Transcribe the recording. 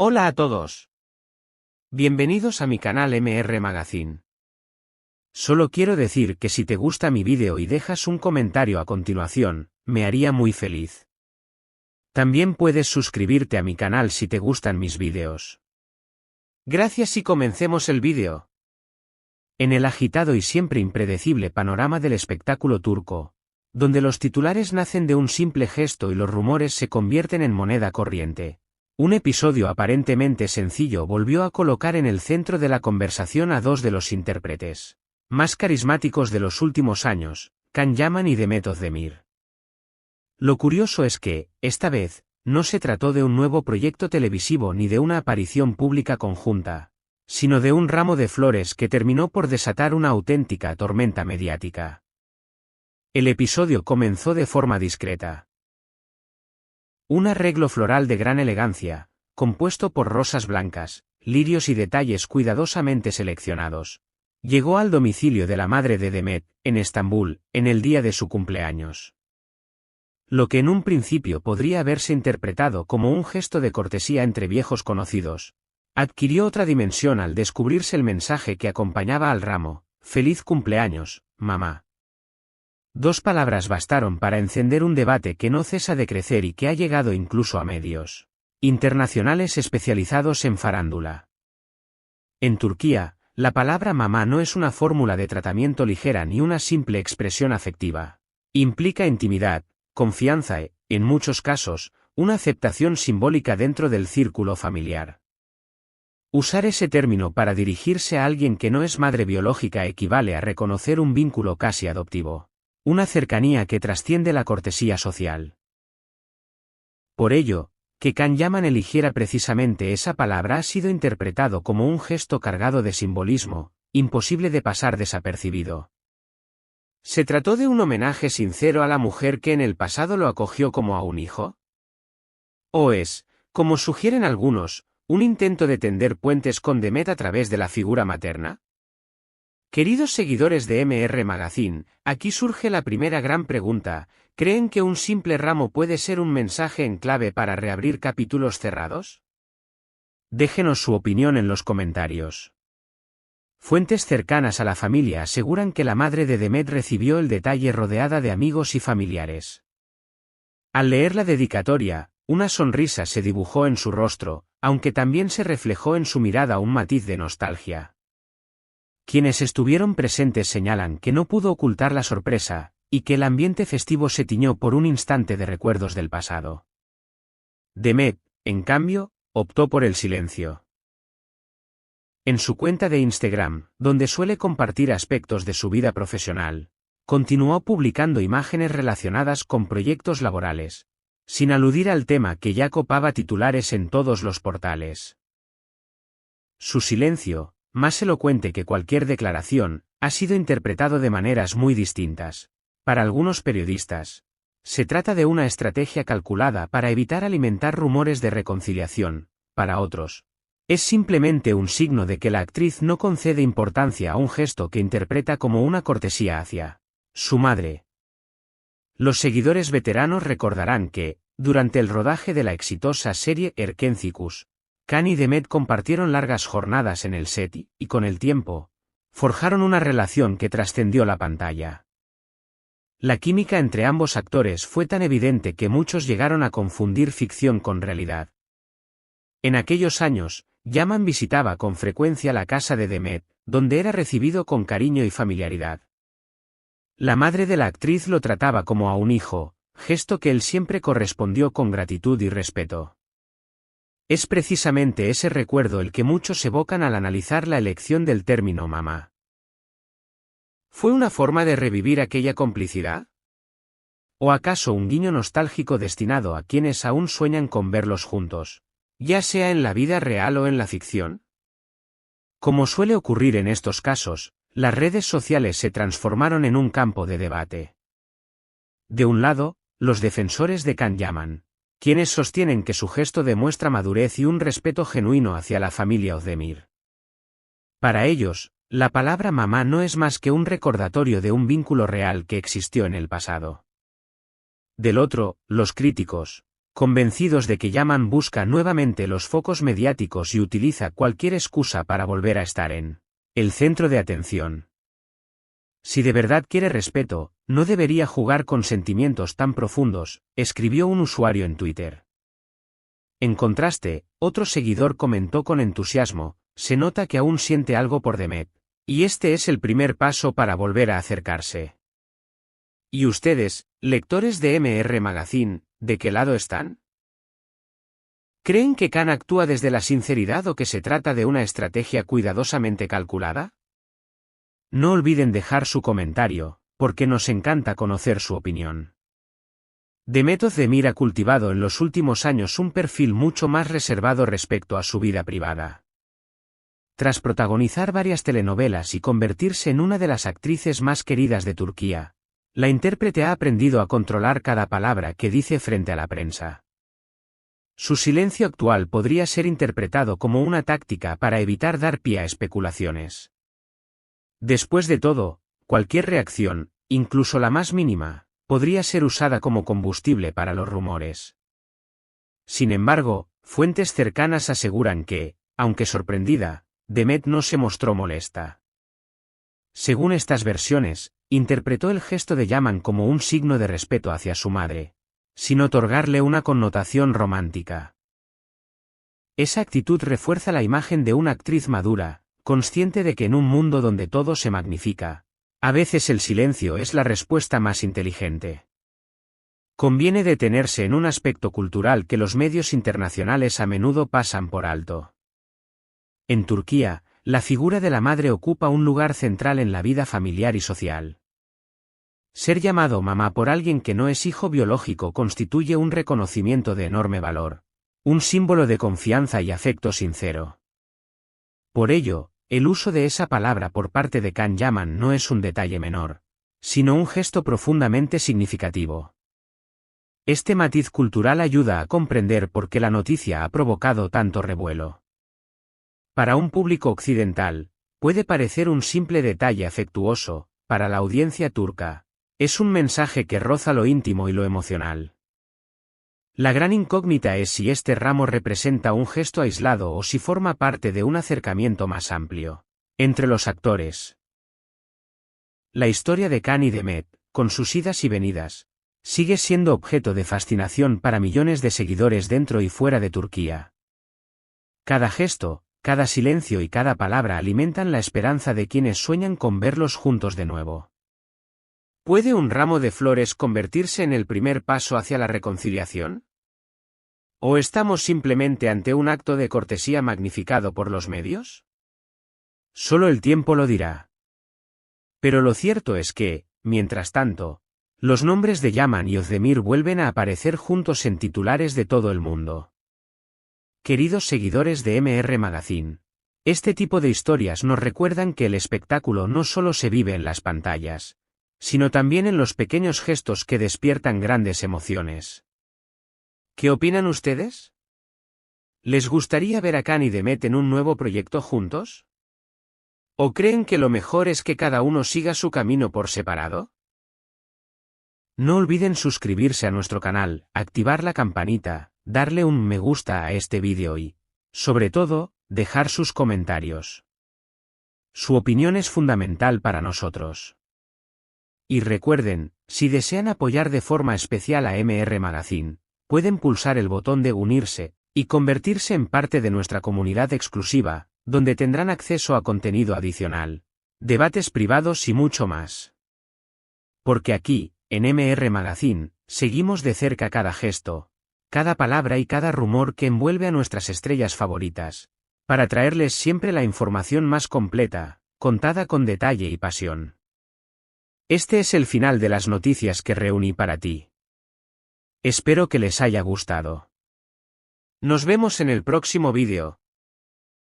Hola a todos. Bienvenidos a mi canal MR Magazine. Solo quiero decir que si te gusta mi vídeo y dejas un comentario a continuación, me haría muy feliz. También puedes suscribirte a mi canal si te gustan mis vídeos. Gracias y comencemos el vídeo. En el agitado y siempre impredecible panorama del espectáculo turco, donde los titulares nacen de un simple gesto y los rumores se convierten en moneda corriente, un episodio aparentemente sencillo volvió a colocar en el centro de la conversación a dos de los intérpretes más carismáticos de los últimos años, Can Yaman y Demet Özdemir. Lo curioso es que, esta vez, no se trató de un nuevo proyecto televisivo ni de una aparición pública conjunta, sino de un ramo de flores que terminó por desatar una auténtica tormenta mediática. El episodio comenzó de forma discreta. Un arreglo floral de gran elegancia, compuesto por rosas blancas, lirios y detalles cuidadosamente seleccionados, llegó al domicilio de la madre de Demet, en Estambul, en el día de su cumpleaños. Lo que en un principio podría haberse interpretado como un gesto de cortesía entre viejos conocidos, adquirió otra dimensión al descubrirse el mensaje que acompañaba al ramo: «Feliz cumpleaños, mamá». Dos palabras bastaron para encender un debate que no cesa de crecer y que ha llegado incluso a medios internacionales especializados en farándula. En Turquía, la palabra mamá no es una fórmula de tratamiento ligera ni una simple expresión afectiva. Implica intimidad, confianza e, en muchos casos, una aceptación simbólica dentro del círculo familiar. Usar ese término para dirigirse a alguien que no es madre biológica equivale a reconocer un vínculo casi adoptivo. Una cercanía que trasciende la cortesía social. Por ello, que Can Yaman eligiera precisamente esa palabra ha sido interpretado como un gesto cargado de simbolismo, imposible de pasar desapercibido. ¿Se trató de un homenaje sincero a la mujer que en el pasado lo acogió como a un hijo? ¿O es, como sugieren algunos, un intento de tender puentes con Demet a través de la figura materna? Queridos seguidores de MR Magazine, aquí surge la primera gran pregunta: ¿creen que un simple ramo puede ser un mensaje en clave para reabrir capítulos cerrados? Déjenos su opinión en los comentarios. Fuentes cercanas a la familia aseguran que la madre de Demet recibió el detalle rodeada de amigos y familiares. Al leer la dedicatoria, una sonrisa se dibujó en su rostro, aunque también se reflejó en su mirada un matiz de nostalgia. Quienes estuvieron presentes señalan que no pudo ocultar la sorpresa, y que el ambiente festivo se tiñó por un instante de recuerdos del pasado. Demet, en cambio, optó por el silencio. En su cuenta de Instagram, donde suele compartir aspectos de su vida profesional, continuó publicando imágenes relacionadas con proyectos laborales, sin aludir al tema que ya copaba titulares en todos los portales. Su silencio, más elocuente que cualquier declaración, ha sido interpretado de maneras muy distintas. Para algunos periodistas, se trata de una estrategia calculada para evitar alimentar rumores de reconciliación. Para otros, es simplemente un signo de que la actriz no concede importancia a un gesto que interpreta como una cortesía hacia su madre. Los seguidores veteranos recordarán que, durante el rodaje de la exitosa serie Erkencikus, Can y Demet compartieron largas jornadas en el set y, con el tiempo, forjaron una relación que trascendió la pantalla. La química entre ambos actores fue tan evidente que muchos llegaron a confundir ficción con realidad. En aquellos años, Yaman visitaba con frecuencia la casa de Demet, donde era recibido con cariño y familiaridad. La madre de la actriz lo trataba como a un hijo, gesto que él siempre correspondió con gratitud y respeto. Es precisamente ese recuerdo el que muchos evocan al analizar la elección del término mamá. ¿Fue una forma de revivir aquella complicidad? ¿O acaso un guiño nostálgico destinado a quienes aún sueñan con verlos juntos, ya sea en la vida real o en la ficción? Como suele ocurrir en estos casos, las redes sociales se transformaron en un campo de debate. De un lado, los defensores de Can Yaman, quienes sostienen que su gesto demuestra madurez y un respeto genuino hacia la familia Özdemir. Para ellos, la palabra mamá no es más que un recordatorio de un vínculo real que existió en el pasado. Del otro, los críticos, convencidos de que Yaman busca nuevamente los focos mediáticos y utiliza cualquier excusa para volver a estar en el centro de atención. Si de verdad quiere respeto, no debería jugar con sentimientos tan profundos, escribió un usuario en Twitter. En contraste, otro seguidor comentó con entusiasmo: se nota que aún siente algo por Demet, y este es el primer paso para volver a acercarse. ¿Y ustedes, lectores de MR Magazine, de qué lado están? ¿Creen que Khan actúa desde la sinceridad o que se trata de una estrategia cuidadosamente calculada? No olviden dejar su comentario, porque nos encanta conocer su opinión. Demet Özdemir ha cultivado en los últimos años un perfil mucho más reservado respecto a su vida privada. Tras protagonizar varias telenovelas y convertirse en una de las actrices más queridas de Turquía, la intérprete ha aprendido a controlar cada palabra que dice frente a la prensa. Su silencio actual podría ser interpretado como una táctica para evitar dar pie a especulaciones. Después de todo, cualquier reacción, incluso la más mínima, podría ser usada como combustible para los rumores. Sin embargo, fuentes cercanas aseguran que, aunque sorprendida, Demet no se mostró molesta. Según estas versiones, interpretó el gesto de Yaman como un signo de respeto hacia su madre, sin otorgarle una connotación romántica. Esa actitud refuerza la imagen de una actriz madura, consciente de que en un mundo donde todo se magnifica, a veces el silencio es la respuesta más inteligente. Conviene detenerse en un aspecto cultural que los medios internacionales a menudo pasan por alto. En Turquía, la figura de la madre ocupa un lugar central en la vida familiar y social. Ser llamado mamá por alguien que no es hijo biológico constituye un reconocimiento de enorme valor, un símbolo de confianza y afecto sincero. Por ello, el uso de esa palabra por parte de Khan Yaman no es un detalle menor, sino un gesto profundamente significativo. Este matiz cultural ayuda a comprender por qué la noticia ha provocado tanto revuelo. Para un público occidental, puede parecer un simple detalle afectuoso; para la audiencia turca, es un mensaje que roza lo íntimo y lo emocional. La gran incógnita es si este ramo representa un gesto aislado o si forma parte de un acercamiento más amplio entre los actores. La historia de Khan y Demet, con sus idas y venidas, sigue siendo objeto de fascinación para millones de seguidores dentro y fuera de Turquía. Cada gesto, cada silencio y cada palabra alimentan la esperanza de quienes sueñan con verlos juntos de nuevo. ¿Puede un ramo de flores convertirse en el primer paso hacia la reconciliación? ¿O estamos simplemente ante un acto de cortesía magnificado por los medios? Solo el tiempo lo dirá. Pero lo cierto es que, mientras tanto, los nombres de Yaman y Özdemir vuelven a aparecer juntos en titulares de todo el mundo. Queridos seguidores de MR Magazine, este tipo de historias nos recuerdan que el espectáculo no solo se vive en las pantallas, sino también en los pequeños gestos que despiertan grandes emociones. ¿Qué opinan ustedes? ¿Les gustaría ver a Khan y Demet en un nuevo proyecto juntos? ¿O creen que lo mejor es que cada uno siga su camino por separado? No olviden suscribirse a nuestro canal, activar la campanita, darle un me gusta a este vídeo y, sobre todo, dejar sus comentarios. Su opinión es fundamental para nosotros. Y recuerden, si desean apoyar de forma especial a MR Magazine, pueden pulsar el botón de unirse y convertirse en parte de nuestra comunidad exclusiva, donde tendrán acceso a contenido adicional, debates privados y mucho más. Porque aquí, en MR Magazine, seguimos de cerca cada gesto, cada palabra y cada rumor que envuelve a nuestras estrellas favoritas, para traerles siempre la información más completa, contada con detalle y pasión. Este es el final de las noticias que reuní para ti. Espero que les haya gustado. Nos vemos en el próximo vídeo.